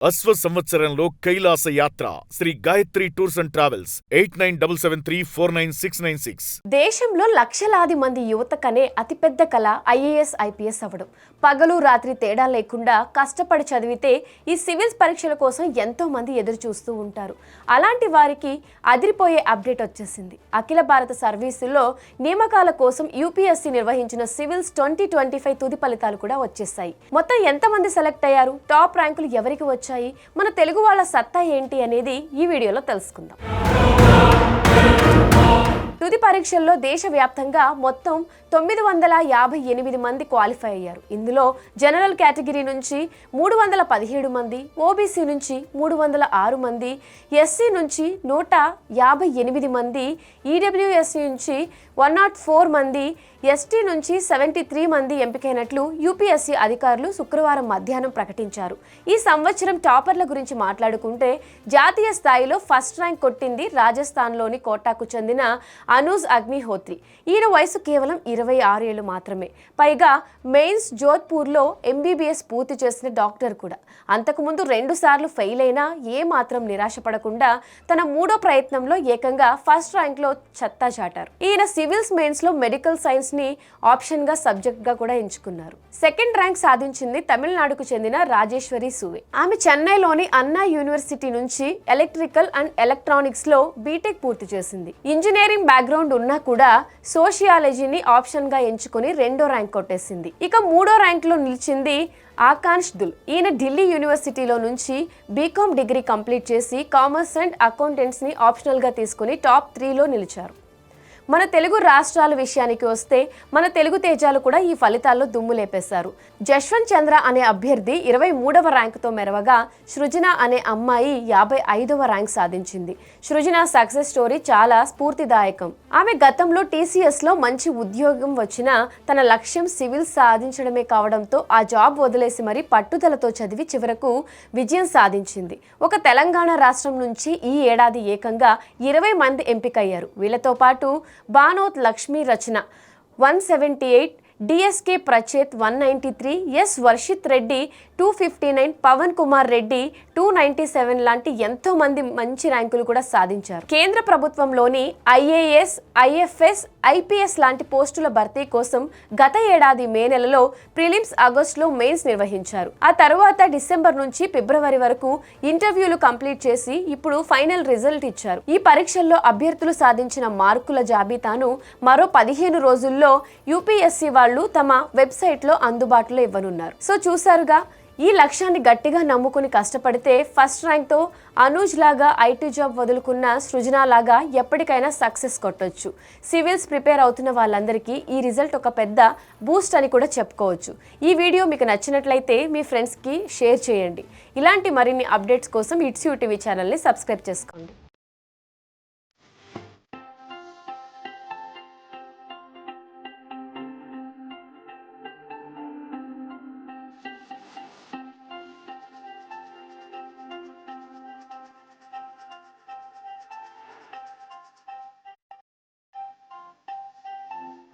అశ్వ సంవత్సరంలో కైలాస యాత్ర Shri Gayatri tours and travels 8977349696. దేశంలో లక్షలాది మంది యువత కనే అతిపెద్ద కళ ఐఏఎస్ ఐపీఎస్ అవ్వడం. పగలు రాత్రి తేడా లేకుండా కష్టపడి చదివితే ఈ సివిల్స్ పరీక్షల కోసం ఎంతో మంది ఎదురు చూస్తూ ఉంటారు. అలాంటి వారికి అదిరిపోయే అప్డేట్ వచ్చేసింది. అఖిల భారత సర్వీసుల్లో నియామకాల కోసం యూపీఎస్సీ నిర్వహించిన సివిల్స్ 2025 తుది ఫలితాలు కూడా వచ్చేసాయి. మొత్తం ఎంతమంది సెలెక్ట్ అయ్యారు, టాప్ ర్యాంకులు ఎవరికి వచ్చాయి, మన తెలుగు వాళ్ళ సత్తా ఏంటి అనేది ఈ వీడియోలో తెలుసుకుందాం. తుది పరీక్షల్లో దేశవ్యాప్తంగా మొత్తం 958 మంది క్వాలిఫై అయ్యారు. ఇందులో జనరల్ కేటగిరీ నుంచి 317 మంది, ఓబీసీ నుంచి 306 మంది, ఎస్సీ నుంచి 158 మంది, ఈడబ్ల్యూఎస్సీ నుంచి 104 మంది, ఎస్టీ నుంచి 73 మంది ఎంపికైనట్లు యూపీఎస్సీ అధికారులు శుక్రవారం మధ్యాహ్నం ప్రకటించారు. ఈ సంవత్సరం టాపర్ల గురించి మాట్లాడుకుంటే జాతీయ స్థాయిలో ఫస్ట్ ర్యాంక్ కొట్టింది రాజస్థాన్లోని కోటాకు చెందిన అనూజ్ అగ్నిహోత్రి. ఈయన వయసు కేవలం 26 ఏళ్ళు మాత్రమే. పైగా మెయిన్స్ జోధ్పూర్లో ఎంబీబీఎస్ పూర్తి చేసిన డాక్టర్ కూడా. అంతకుముందు 2 సార్లు ఫెయిల్ అయినా ఏమాత్రం నిరాశపడకుండా తన 3వ ప్రయత్నంలో ఏకంగా ఫస్ట్ ర్యాంక్లో సత్తా చాటారు. ఈయన సివిల్స్ మెయిన్స్లో మెడికల్ సైన్స్ ని ఆప్షన్ గా సబ్జెక్ట్ గా కూడా ఎంచుకున్నారు. సెకండ్ ర్యాంక్ సాధించింది తమిళనాడుకు చెందిన రాజేశ్వరి సువే. ఆమె చెన్నైలోని అన్నా యూనివర్సిటీ నుంచి ఎలక్ట్రికల్ అండ్ ఎలక్ట్రానిక్స్ లో బీటెక్ పూర్తి చేసింది. ఇంజనీరింగ్ బ్యాక్గ్రౌండ్ ఉన్నా కూడా సోషియాలజీని ఆప్షన్ గా ఎంచుకుని 2వ ర్యాంక్ కొట్టేసింది. ఇక 3వ ర్యాంక్ లో నిలిచింది ఆకాంష్ దుల్. ఈయన ఢిల్లీ యూనివర్సిటీలో నుంచి బీకామ్ డిగ్రీ కంప్లీట్ చేసి కామర్స్ అండ్ అకౌంటెంట్స్ ని ఆప్షనల్ గా తీసుకుని టాప్ 3లో నిలిచారు. మన తెలుగు రాష్ట్రాల విషయానికి వస్తే మన తెలుగు తేజాలు కూడా ఈ ఫలితాల్లో దుమ్ము లేపేశారు. జశ్వంత్ చంద్ర అనే అభ్యర్థి 23వ ర్యాంకుతో మెరవగా సృజన అనే అమ్మాయి 55వ ర్యాంక్ సాధించింది. సృజన సక్సెస్ స్టోరీ చాలా స్ఫూర్తిదాయకం. ఆమె గతంలో టీసీఎస్లో మంచి ఉద్యోగం వచ్చినా తన లక్ష్యం సివిల్స్ సాధించడమే కావడంతో ఆ జాబ్ వదిలేసి మరీ పట్టుదలతో చదివి చివరకు విజయం సాధించింది. ఒక తెలంగాణ రాష్ట్రం నుంచి ఈ ఏడాది ఏకంగా 20 మంది ఎంపికయ్యారు. వీళ్ళతో పాటు బానోత్ లక్ష్మీ రచన 178, డిఎస్కే ప్రచేత్ 193, ఎస్ వర్షిత్ రెడ్డి 259, పవన్ కుమార్ రెడ్డి 297 లాంటి ఎంతో మంది మంచి ర్యాంకులు కూడా సాధించారు. కేంద్ర ప్రభుత్వంలోని ఐఏఎస్, ఐఎఫ్ఎస్, ఐపీఎస్ లాంటి పోస్టుల భర్తీ కోసం గత ఏడాది మే నెలలో ప్రిలిమ్స్, ఆగస్టులో మెయిన్స్ నిర్వహించారు. ఆ తర్వాత డిసెంబర్ నుంచి ఫిబ్రవరి వరకు ఇంటర్వ్యూలు కంప్లీట్ చేసి ఇప్పుడు ఫైనల్ రిజల్ట్ ఇచ్చారు. ఈ పరీక్షల్లో అభ్యర్థులు సాధించిన మార్కుల జాబితాను మరో 15 రోజుల్లో యూపీఎస్సీ వాళ్ళు తమ వెబ్సైట్లో అందుబాటులో ఇవ్వనున్నారు. సో చూసారుగా, ఈ లక్ష్యాన్ని గట్టిగా నమ్ముకుని కష్టపడితే ఫస్ట్ ర్యాంక్తో అనూజ్ లాగా ఐటీ జాబ్ వదులుకున్న సృజన లాగా ఎప్పటికైనా సక్సెస్ కొట్టొచ్చు. సివిల్స్ ప్రిపేర్ అవుతున్న వాళ్ళందరికీ ఈ రిజల్ట్ ఒక పెద్ద బూస్ట్ అని కూడా చెప్పుకోవచ్చు. ఈ వీడియో మీకు నచ్చినట్లయితే మీ ఫ్రెండ్స్కి షేర్ చేయండి. ఇలాంటి మరిన్ని అప్డేట్స్ కోసం ఇట్స్ యూ టీవీ ఛానల్ని సబ్స్క్రైబ్ చేసుకోండి.